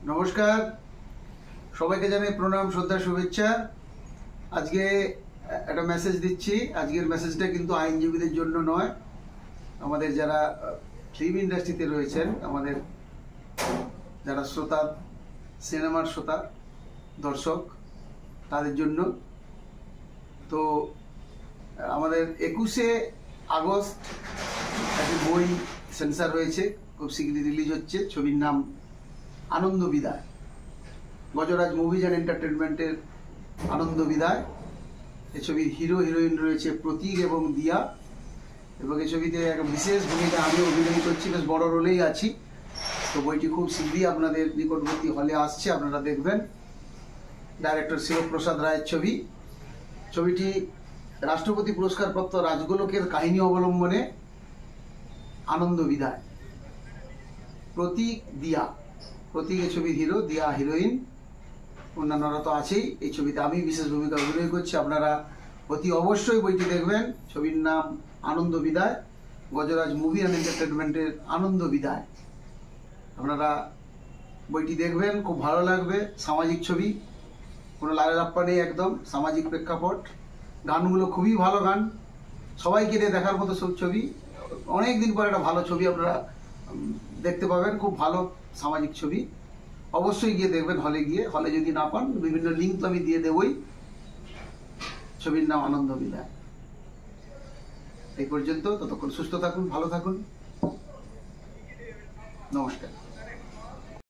নমস্কার, সবাইকে জানাই প্রণাম, শ্রদ্ধা, শুভেচ্ছা। আজকে একটা মেসেজ দিচ্ছি। আজকের মেসেজটা কিন্তু আইনজীবীদের জন্য নয়, আমাদের যারা ফিল্ম ইন্ডাস্ট্রিতে রয়েছেন, আমাদের যারা শ্রোতা, সিনেমার শ্রোতা, দর্শক, তাদের জন্য। তো আমাদের 21শে আগস্ট একটি বই সেন্সার হয়েছে, খুব শীঘ্রই রিলিজ হচ্ছে। ছবির নাম আনন্দ বিদায়। গজরাজ মুভিজ অ্যান্ড এন্টারটেনমেন্টের আনন্দ বিদায়। এই ছবির হিরো হিরোইন রয়েছে প্রতীক এবং দিয়া, এবং এই ছবিতে এক বিশেষ ভূমিকা আমি অভিনয় করছি, বেশ বড় রোলেই আছি। তো বইটি খুব শীঘ্রই আপনাদের নিকটবর্তী হলে আসছে, আপনারা দেখবেন। ডাইরেক্টর শিবপ্রসাদ রায়ের ছবি। ছবিটি রাষ্ট্রপতি পুরস্কারপ্রাপ্ত রাজগোলকের কাহিনী অবলম্বনে। আনন্দ বিদায়। প্রতীক, দিয়া। প্রতীক এই ছবির হিরো, দিয়া হিরোইন, অন্যান্যরা তো আছেই। এই ছবিতে আমি বিশেষ ভূমিকা অভিনয় করছি। আপনারা অতি অবশ্যই বইটি দেখবেন। ছবির নাম আনন্দ বিদায়, গজরাজ মুভি অ্যান্ড এন্টারটেনমেন্টের আনন্দ বিদায়। আপনারা বইটি দেখবেন, খুব ভালো লাগবে। সামাজিক ছবি, কোনো লাগালাপ্পা নেই, একদম সামাজিক প্রেক্ষাপট। গানগুলো খুবই ভালো গান, সবাইকে দিয়ে দেখার মতো সব ছবি। অনেকদিন পর একটা ভালো ছবি আপনারা দেখতে পাবেন, খুব ভালো সামাজিক ছবি। অবশ্যই গিয়ে দেখবেন হলে গিয়ে। হলে যদি না পান, বিভিন্ন লিঙ্ক তো আমি দিয়ে দেবই। ছবির নাম আনন্দ বিদায়। এই পর্যন্ত। ততক্ষণ সুস্থ থাকুন, ভালো থাকুন। নমস্কার।